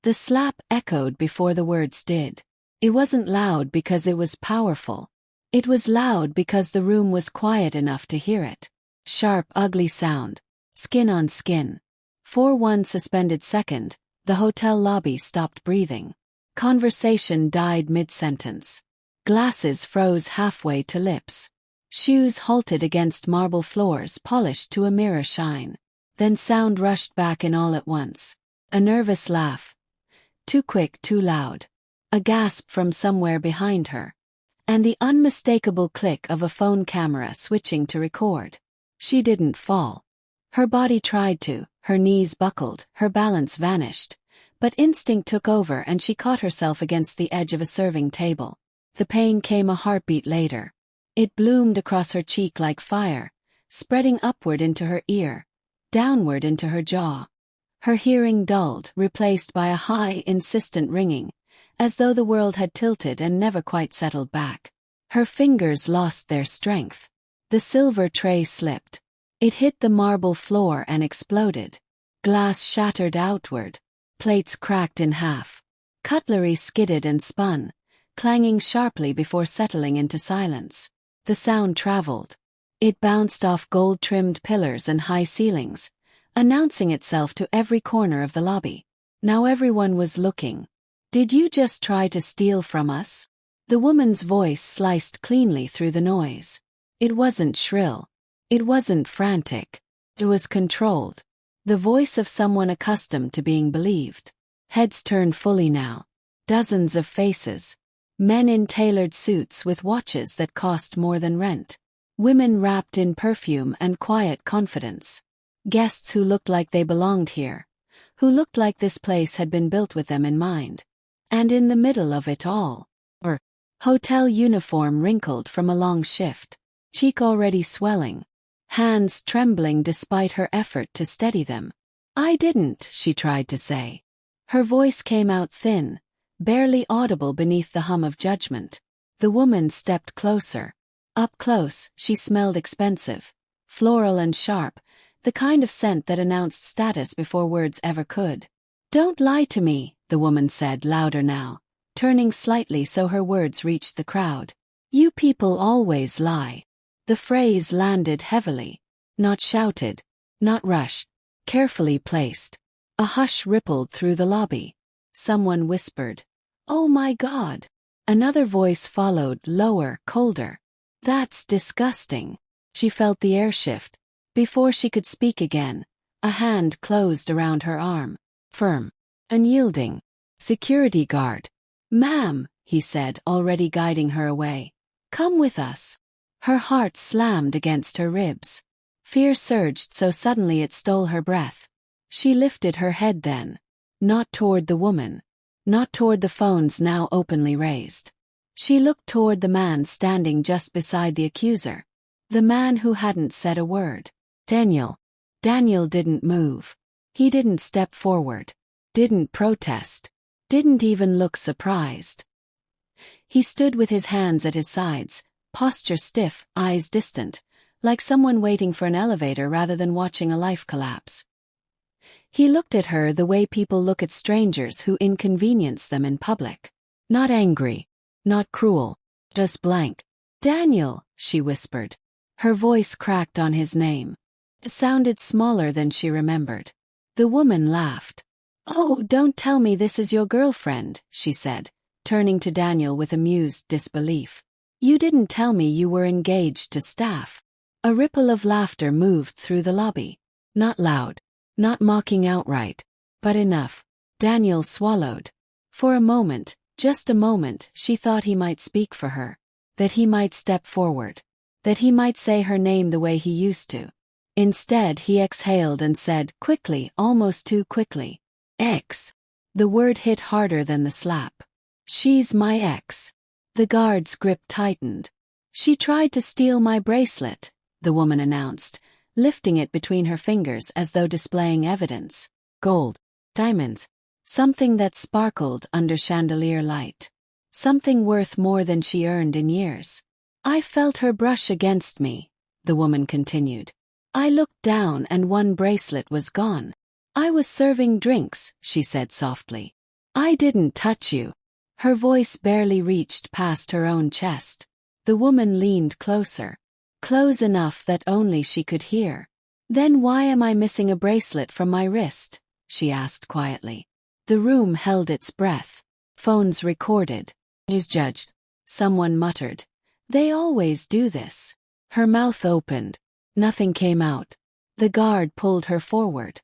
The slap echoed before the words did. It wasn't loud because it was powerful. It was loud because the room was quiet enough to hear it. Sharp, ugly sound. Skin on skin. For one suspended second, the hotel lobby stopped breathing. Conversation died mid-sentence. Glasses froze halfway to lips. Shoes halted against marble floors polished to a mirror shine. Then sound rushed back in all at once. A nervous laugh. Too quick, too loud. A gasp from somewhere behind her. And the unmistakable click of a phone camera switching to record. She didn't fall. Her body tried to, her knees buckled, her balance vanished. But instinct took over and she caught herself against the edge of a serving table. The pain came a heartbeat later. It bloomed across her cheek like fire, spreading upward into her ear, downward into her jaw. Her hearing dulled, replaced by a high, insistent ringing, as though the world had tilted and never quite settled back. Her fingers lost their strength. The silver tray slipped. It hit the marble floor and exploded. Glass shattered outward. Plates cracked in half. Cutlery skidded and spun, clanging sharply before settling into silence. The sound traveled. It bounced off gold-trimmed pillars and high ceilings, announcing itself to every corner of the lobby. Now everyone was looking. "Did you just try to steal from us?" The woman's voice sliced cleanly through the noise. It wasn't shrill. It wasn't frantic. It was controlled. The voice of someone accustomed to being believed. Heads turned fully now. Dozens of faces. Men in tailored suits with watches that cost more than rent. Women wrapped in perfume and quiet confidence. Guests who looked like they belonged here. Who looked like this place had been built with them in mind. And in the middle of it all, her hotel uniform wrinkled from a long shift. Cheek already swelling. Hands trembling despite her effort to steady them. "I didn't," she tried to say. Her voice came out thin, barely audible beneath the hum of judgment. The woman stepped closer. Up close, she smelled expensive, floral and sharp, the kind of scent that announced status before words ever could. "Don't lie to me," the woman said louder now, turning slightly so her words reached the crowd. "You people always lie." The phrase landed heavily. Not shouted, not rushed, carefully placed. A hush rippled through the lobby. Someone whispered, "Oh my God." Another voice followed, lower, colder. "That's disgusting." She felt the air shift. Before she could speak again, a hand closed around her arm. Firm. Unyielding. "Security guard." "Ma'am," he said, already guiding her away. "Come with us." Her heart slammed against her ribs. Fear surged so suddenly it stole her breath. She lifted her head then. Not toward the woman. Not toward the phones now openly raised. She looked toward the man standing just beside the accuser. The man who hadn't said a word. Daniel. Daniel didn't move. He didn't step forward. Didn't protest. Didn't even look surprised. He stood with his hands at his sides, posture stiff, eyes distant, like someone waiting for an elevator rather than watching a life collapse. He looked at her the way people look at strangers who inconvenience them in public. Not angry, not cruel, just blank. "Daniel," she whispered. Her voice cracked on his name. It sounded smaller than she remembered. The woman laughed. "Oh, don't tell me this is your girlfriend," she said, turning to Daniel with amused disbelief. "You didn't tell me you were engaged to staff." A ripple of laughter moved through the lobby. Not loud, not mocking outright, but enough. Daniel swallowed. For a moment, just a moment, she thought he might speak for her. That he might step forward. That he might say her name the way he used to. Instead, he exhaled and said, quickly, almost too quickly, "Ex." The word hit harder than the slap. "She's my ex." The guard's grip tightened. "She tried to steal my bracelet," the woman announced, lifting it between her fingers as though displaying evidence. Gold. Diamonds. Something that sparkled under chandelier light. Something worth more than she earned in years. "I felt her brush against me," the woman continued. "I looked down and one bracelet was gone. I was serving drinks," she said softly. I didn't touch you. Her voice barely reached past her own chest. The woman leaned closer. Close enough that only she could hear. Then why am I missing a bracelet from my wrist? She asked quietly. The room held its breath. Phones recorded. Is judged. Someone muttered. They always do this. Her mouth opened. Nothing came out. The guard pulled her forward.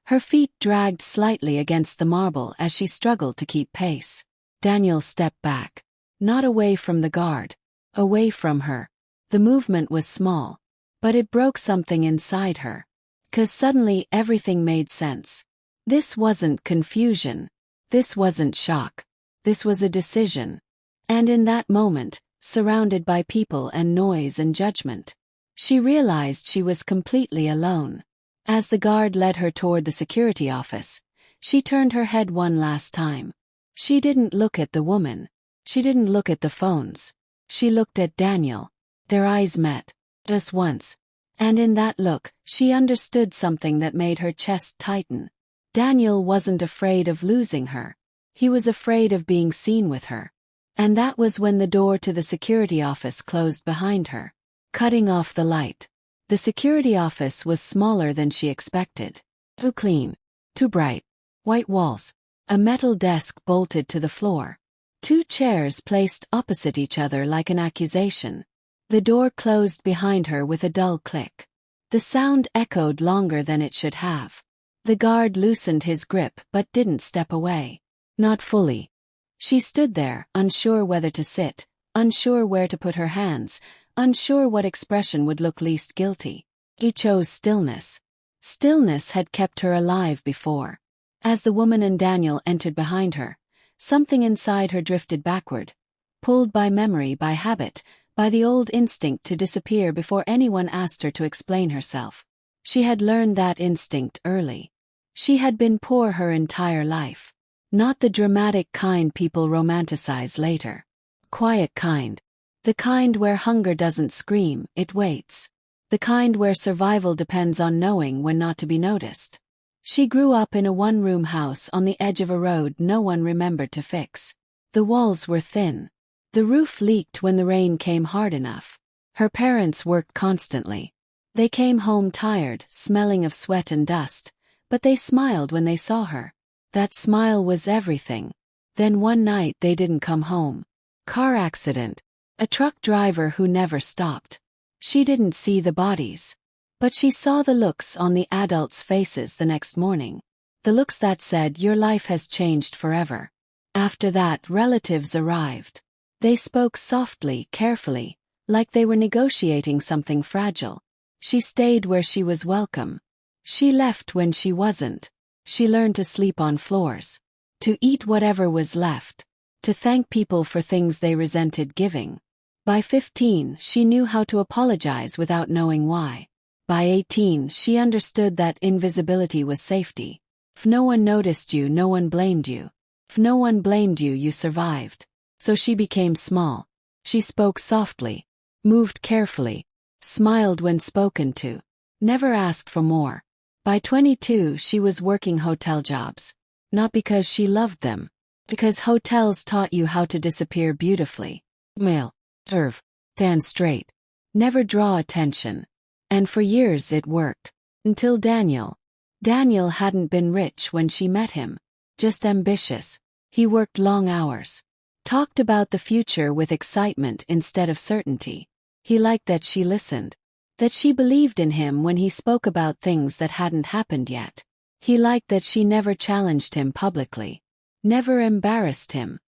Her feet dragged slightly against the marble as she struggled to keep pace. Daniel stepped back. Not away from the guard. Away from her. The movement was small, but it broke something inside her. 'Cause suddenly everything made sense. This wasn't confusion. This wasn't shock. This was a decision. And in that moment, surrounded by people and noise and judgment, she realized she was completely alone. As the guard led her toward the security office, she turned her head one last time. She didn't look at the woman. She didn't look at the phones. She looked at Daniel. Their eyes met. Just once. And in that look, she understood something that made her chest tighten. Daniel wasn't afraid of losing her. He was afraid of being seen with her. And that was when the door to the security office closed behind her, cutting off the light. The security office was smaller than she expected. Too clean. Too bright. White walls. A metal desk bolted to the floor. 2 chairs placed opposite each other like an accusation. The door closed behind her with a dull click. The sound echoed longer than it should have. The guard loosened his grip but didn't step away. Not fully. She stood there, unsure whether to sit, unsure where to put her hands, unsure what expression would look least guilty. He chose stillness. Stillness had kept her alive before. As the woman and Daniel entered behind her, something inside her drifted backward, pulled by memory, by habit, by the old instinct to disappear before anyone asked her to explain herself. She had learned that instinct early. She had been poor her entire life. Not the dramatic kind people romanticize later. Quiet kind. The kind where hunger doesn't scream, it waits. The kind where survival depends on knowing when not to be noticed. She grew up in a one-room house on the edge of a road no one remembered to fix. The walls were thin. The roof leaked when the rain came hard enough. Her parents worked constantly. They came home tired, smelling of sweat and dust, but they smiled when they saw her. That smile was everything. Then one night they didn't come home. Car accident. A truck driver who never stopped. She didn't see the bodies. But she saw the looks on the adults' faces the next morning. The looks that said, your life has changed forever. After that, relatives arrived. They spoke softly, carefully, like they were negotiating something fragile. She stayed where she was welcome. She left when she wasn't. She learned to sleep on floors. To eat whatever was left. To thank people for things they resented giving. By 15, she knew how to apologize without knowing why. By 18, she understood that invisibility was safety. If no one noticed you, no one blamed you. If no one blamed you, you survived. So she became small. She spoke softly, moved carefully, smiled when spoken to, never asked for more. By 22, she was working hotel jobs. Not because she loved them. Because hotels taught you how to disappear beautifully. Male. Serve. Stand straight. Never draw attention. And for years it worked. Until Daniel. Daniel hadn't been rich when she met him. Just ambitious. He worked long hours. Talked about the future with excitement instead of certainty. He liked that she listened. That she believed in him when he spoke about things that hadn't happened yet. He liked that she never challenged him publicly. Never embarrassed him.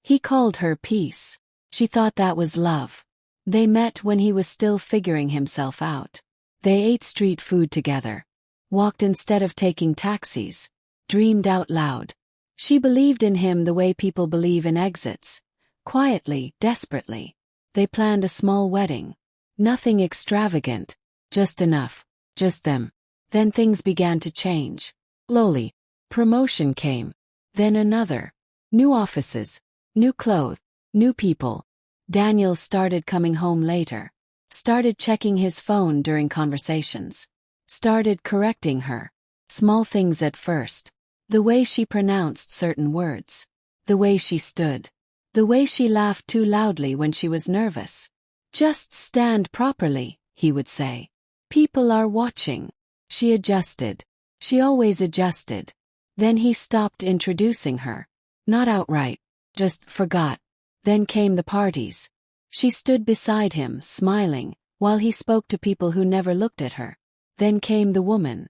He called her peace. She thought that was love. They met when he was still figuring himself out. They ate street food together. Walked instead of taking taxis. Dreamed out loud. She believed in him the way people believe in exits. Quietly, desperately. They planned a small wedding. Nothing extravagant. Just enough. Just them. Then things began to change. Slowly. Promotion came. Then another. New offices. New clothes. New people. Daniel started coming home later. Started checking his phone during conversations. Started correcting her. Small things at first. The way she pronounced certain words. The way she stood. The way she laughed too loudly when she was nervous. "Just stand properly," he would say. "People are watching." She adjusted. She always adjusted. Then he stopped introducing her. Not outright. Just forgot. Then came the parties. She stood beside him, smiling, while he spoke to people who never looked at her. Then came the woman.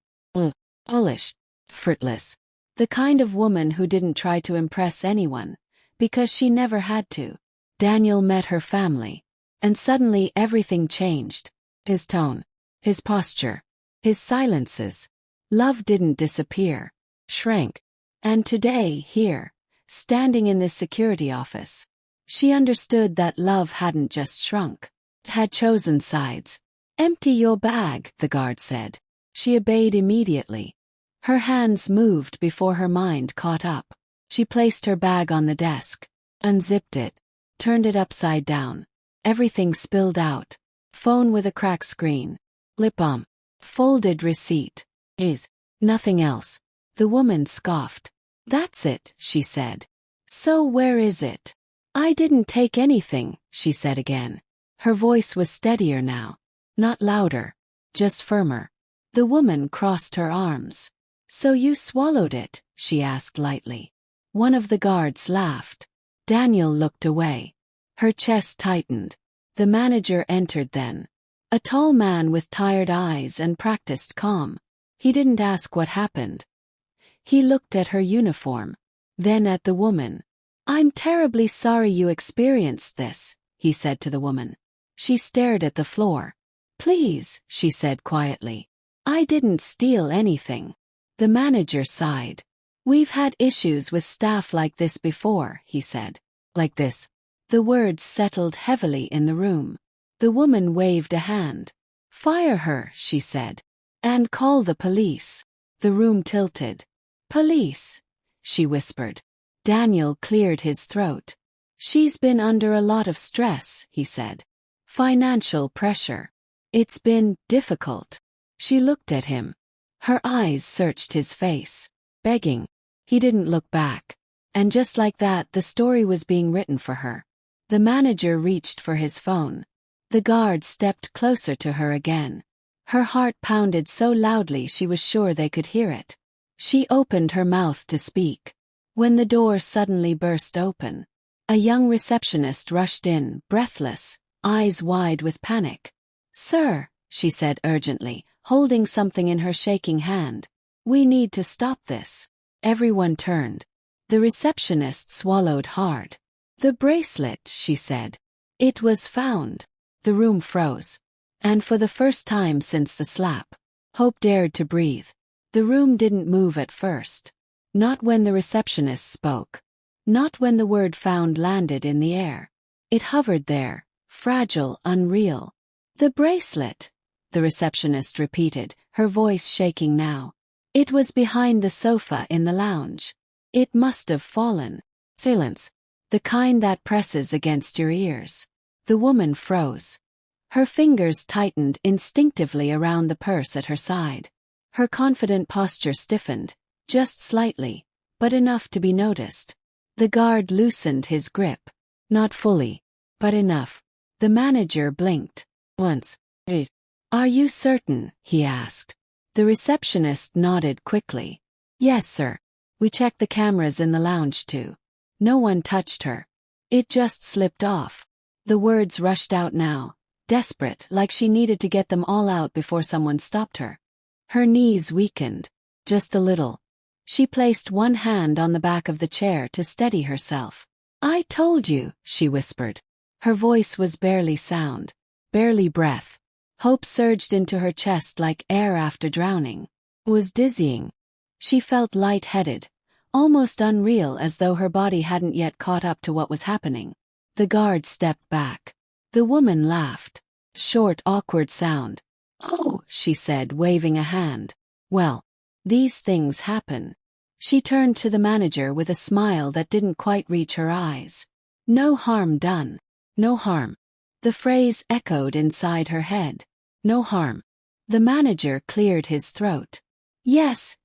Foolish. Fruitless. The kind of woman who didn't try to impress anyone, because she never had to. Daniel met her family. And suddenly everything changed. His tone. His posture. His silences. Love didn't disappear. Shrank. And today, here, standing in this security office, she understood that love hadn't just shrunk. It had chosen sides. "Empty your bag," the guard said. She obeyed immediately. Her hands moved before her mind caught up. She placed her bag on the desk, unzipped it, turned it upside down. Everything spilled out. Phone with a cracked screen. Lip balm. Folded receipt. Nothing else. The woman scoffed. "That's it," she said. "So where is it?" "I didn't take anything," she said again. Her voice was steadier now. Not louder. Just firmer. The woman crossed her arms. "So you swallowed it?" she asked lightly. One of the guards laughed. Daniel looked away. Her chest tightened. The manager entered then. A tall man with tired eyes and practiced calm. He didn't ask what happened. He looked at her uniform. Then at the woman. "I'm terribly sorry you experienced this," he said to the woman. She stared at the floor. "Please," she said quietly. "I didn't steal anything." The manager sighed. "We've had issues with staff like this before," he said. "Like this." The words settled heavily in the room. The woman waved a hand. "Fire her," she said. "And call the police." The room tilted. "Police," she whispered. Daniel cleared his throat. "She's been under a lot of stress," he said. "Financial pressure. It's been difficult." She looked at him. Her eyes searched his face. Begging. He didn't look back. And just like that, the story was being written for her. The manager reached for his phone. The guard stepped closer to her again. Her heart pounded so loudly she was sure they could hear it. She opened her mouth to speak. When the door suddenly burst open, a young receptionist rushed in, breathless, eyes wide with panic. "Sir," she said urgently, holding something in her shaking hand. "We need to stop this." Everyone turned. The receptionist swallowed hard. "The bracelet," she said. "It was found." The room froze. And for the first time since the slap, Hope dared to breathe. The room didn't move at first. Not when the receptionist spoke. Not when the word "found" landed in the air. It hovered there, fragile, unreal. "The bracelet," the receptionist repeated, her voice shaking now. "It was behind the sofa in the lounge. It must have fallen." Silence. The kind that presses against your ears. The woman froze. Her fingers tightened instinctively around the purse at her side. Her confident posture stiffened, just slightly, but enough to be noticed. The guard loosened his grip. Not fully, but enough. The manager blinked. Once. "Are you certain?" he asked. The receptionist nodded quickly. "Yes, sir. We checked the cameras in the lounge too. No one touched her. It just slipped off." The words rushed out now, desperate, like she needed to get them all out before someone stopped her. Her knees weakened. Just a little. She placed one hand on the back of the chair to steady herself. "I told you," she whispered. Her voice was barely sound, barely breath. Hope surged into her chest like air after drowning. It was dizzying. She felt light-headed, almost unreal, as though her body hadn't yet caught up to what was happening. The guard stepped back. The woman laughed. Short, awkward sound. "Oh," she said, waving a hand. "Well, these things happen." She turned to the manager with a smile that didn't quite reach her eyes. "No harm done. No harm." The phrase echoed inside her head. "No harm." The manager cleared his throat. Yes,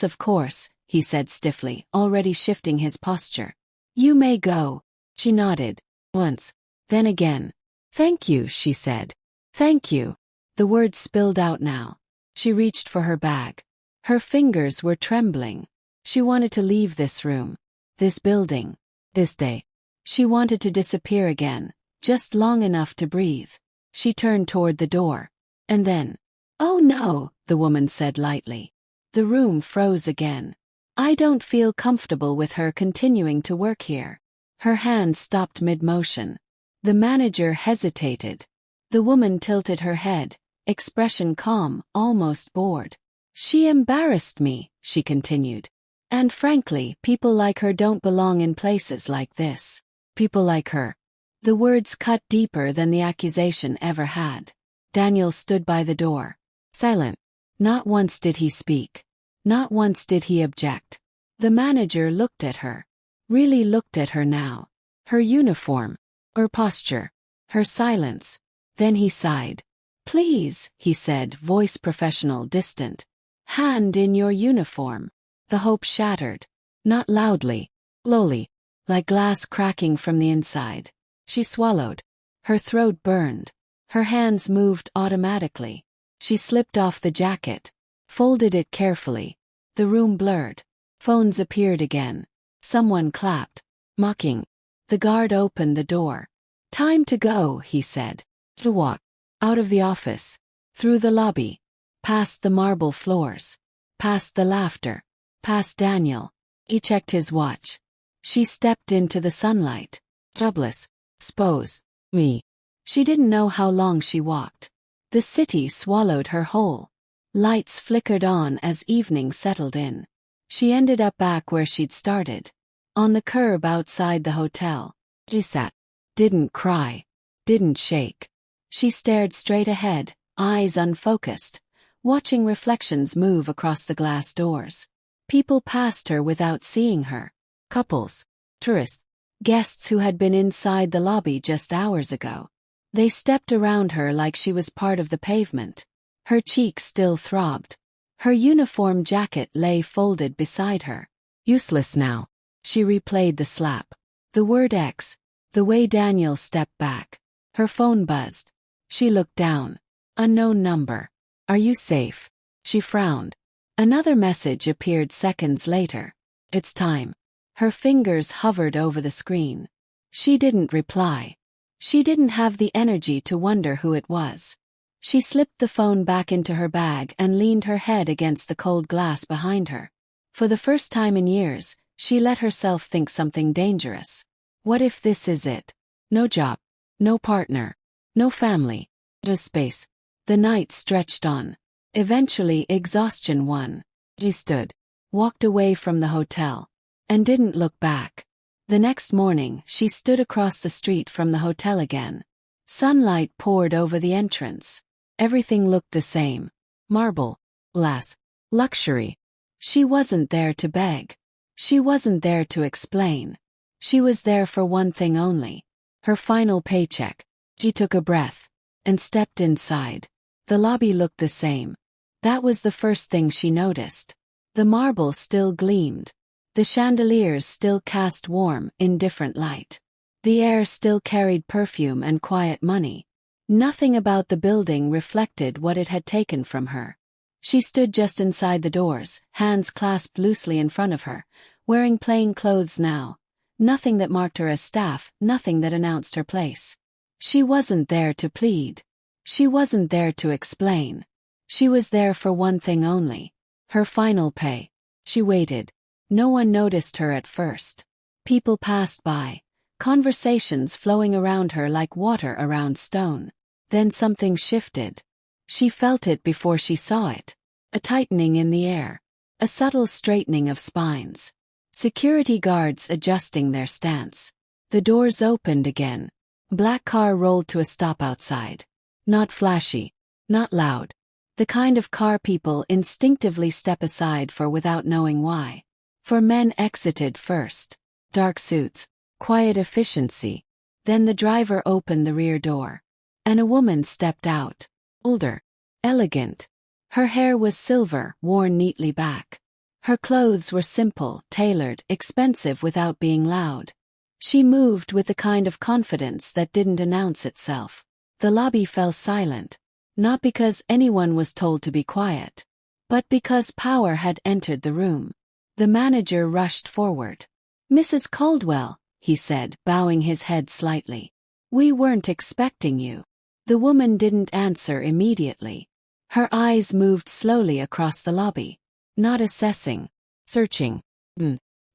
of course," he said stiffly, already shifting his posture. You may go. She nodded. Once. Then again. Thank you, she said. Thank you. The words spilled out now. She reached for her bag. Her fingers were trembling. She wanted to leave this room. This building. This day. She wanted to disappear again, just long enough to breathe. She turned toward the door. And then, oh no, the woman said lightly. The room froze again. I don't feel comfortable with her continuing to work here. Her hand stopped mid-motion. The manager hesitated. The woman tilted her head, expression calm, almost bored. She embarrassed me, she continued. And frankly, people like her don't belong in places like this. People like her. The words cut deeper than the accusation ever had. Daniel stood by the door, silent. Not once did he speak. Not once did he object. The manager looked at her. Really looked at her now. Her uniform. Her posture. Her silence. Then he sighed. Please, he said, voice professional, distant. Hand in your uniform. The hope shattered. Not loudly. Lowly. Like glass cracking from the inside. She swallowed. Her throat burned. Her hands moved automatically. She slipped off the jacket. Folded it carefully. The room blurred. Phones appeared again. Someone clapped. Mocking. The guard opened the door. Time to go, he said. To walk. Out of the office. Through the lobby. Past the marble floors. Past the laughter. Past Daniel. He checked his watch. She stepped into the sunlight. Jobless. Suppose. Me. She didn't know how long she walked. The city swallowed her whole. Lights flickered on as evening settled in. She ended up back where she'd started. On the curb outside the hotel. She sat. Didn't cry. Didn't shake. She stared straight ahead, eyes unfocused, watching reflections move across the glass doors. People passed her without seeing her. Couples. Tourists. Guests who had been inside the lobby just hours ago. They stepped around her like she was part of the pavement. Her cheeks still throbbed. Her uniform jacket lay folded beside her. Useless now. She replayed the slap. The word X. The way Daniel stepped back. Her phone buzzed. She looked down. Unknown number. Are you safe? She frowned. Another message appeared seconds later. It's time. Her fingers hovered over the screen. She didn't reply. She didn't have the energy to wonder who it was. She slipped the phone back into her bag and leaned her head against the cold glass behind her. For the first time in years, she let herself think something dangerous. What if this is it? No job. No partner. No family. Just space. The night stretched on. Eventually exhaustion won. She stood. Walked away from the hotel. And didn't look back. The next morning, she stood across the street from the hotel again. Sunlight poured over the entrance. Everything looked the same. Marble. Glass. Luxury. She wasn't there to beg. She wasn't there to explain. She was there for one thing only. Her final paycheck. She took a breath. And stepped inside. The lobby looked the same. That was the first thing she noticed. The marble still gleamed. The chandeliers still cast warm, indifferent light. The air still carried perfume and quiet money. Nothing about the building reflected what it had taken from her. She stood just inside the doors, hands clasped loosely in front of her, wearing plain clothes now. Nothing that marked her as staff, nothing that announced her place. She wasn't there to plead. She wasn't there to explain. She was there for one thing only. Her final pay. She waited. No one noticed her at first. People passed by. Conversations flowing around her like water around stone. Then something shifted. She felt it before she saw it. A tightening in the air. A subtle straightening of spines. Security guards adjusting their stance. The doors opened again. Black car rolled to a stop outside. Not flashy. Not loud. The kind of car people instinctively step aside for without knowing why. For men exited first. Dark suits. Quiet efficiency. Then the driver opened the rear door. And a woman stepped out. Older. Elegant. Her hair was silver, worn neatly back. Her clothes were simple, tailored, expensive without being loud. She moved with the kind of confidence that didn't announce itself. The lobby fell silent, not because anyone was told to be quiet, but because power had entered the room. The manager rushed forward. "Mrs. Caldwell," he said, bowing his head slightly. "We weren't expecting you." The woman didn't answer immediately. Her eyes moved slowly across the lobby, not assessing, searching.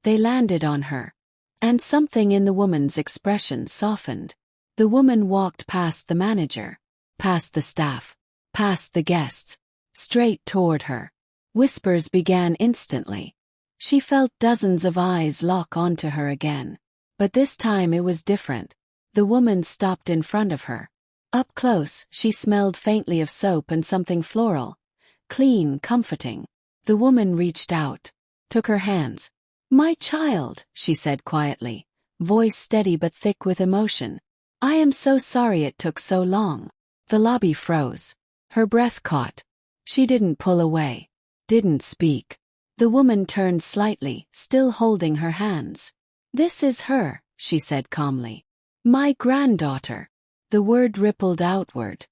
They landed on her. And something in the woman's expression softened. The woman walked past the manager, past the staff, past the guests, straight toward her. Whispers began instantly. She felt dozens of eyes lock onto her again. But this time it was different. The woman stopped in front of her. Up close, she smelled faintly of soap and something floral. Clean, comforting. The woman reached out, took her hands. "My child," she said quietly, voice steady but thick with emotion. "I am so sorry it took so long." The lobby froze. Her breath caught. She didn't pull away, didn't speak. The woman turned slightly, still holding her hands. "This is her," she said calmly. "My granddaughter." The word rippled outward.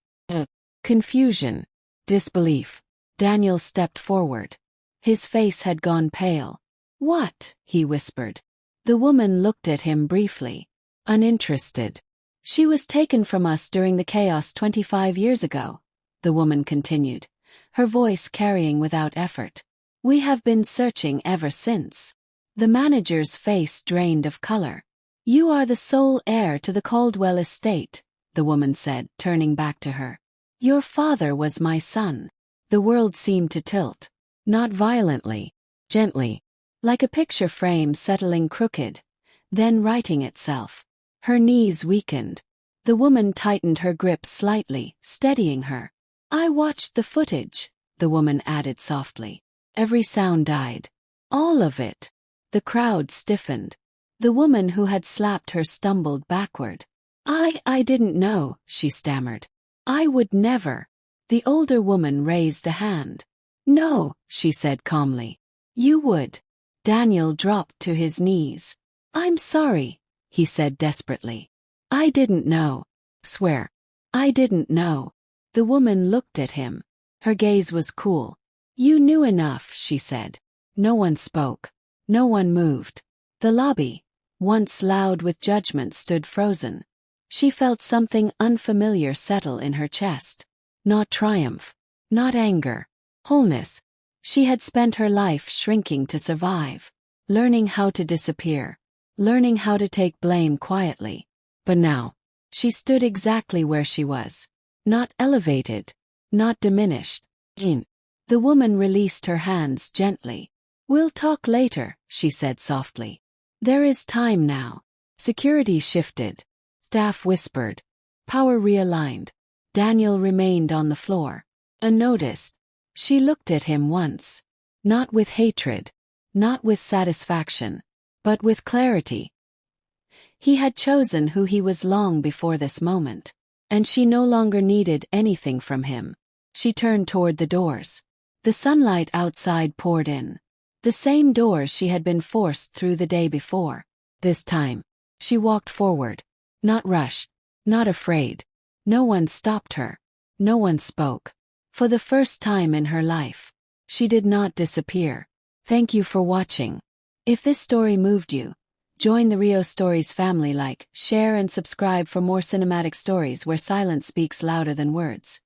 Confusion. Disbelief. Daniel stepped forward. His face had gone pale. "What?" he whispered. The woman looked at him briefly. Uninterested. "She was taken from us during the chaos 25 years ago," the woman continued, her voice carrying without effort. "We have been searching ever since." The manager's face drained of color. "You are the sole heir to the Caldwell estate," the woman said, turning back to her. "Your father was my son." The world seemed to tilt. Not violently, gently. Like a picture frame settling crooked, then righting itself. Her knees weakened. The woman tightened her grip slightly, steadying her. "I watched the footage," the woman added softly. Every sound died. All of it. The crowd stiffened. The woman who had slapped her stumbled backward. I didn't know," she stammered. "I would never." The older woman raised a hand. "No," she said calmly. "You would." Daniel dropped to his knees. "I'm sorry," he said desperately. "I didn't know. Swear. I didn't know." The woman looked at him. Her gaze was cool. "You knew enough," she said. No one spoke. No one moved. The lobby, once loud with judgment, stood frozen. She felt something unfamiliar settle in her chest. Not triumph. Not anger. Wholeness. She had spent her life shrinking to survive, learning how to disappear, learning how to take blame quietly. But now, she stood exactly where she was. Not elevated, not diminished. The woman released her hands gently. "We'll talk later," she said softly. "There is time now." Security shifted. Staff whispered. Power realigned. Daniel remained on the floor. Unnoticed. She looked at him once. Not with hatred. Not with satisfaction. But with clarity. He had chosen who he was long before this moment. And she no longer needed anything from him. She turned toward the doors. The sunlight outside poured in. The same doors she had been forced through the day before. This time, she walked forward. Not rushed. Not afraid. No one stopped her. No one spoke. For the first time in her life, she did not disappear. Thank you for watching. If this story moved you, join the Rios Stories family. Like, share and subscribe for more cinematic stories where silence speaks louder than words.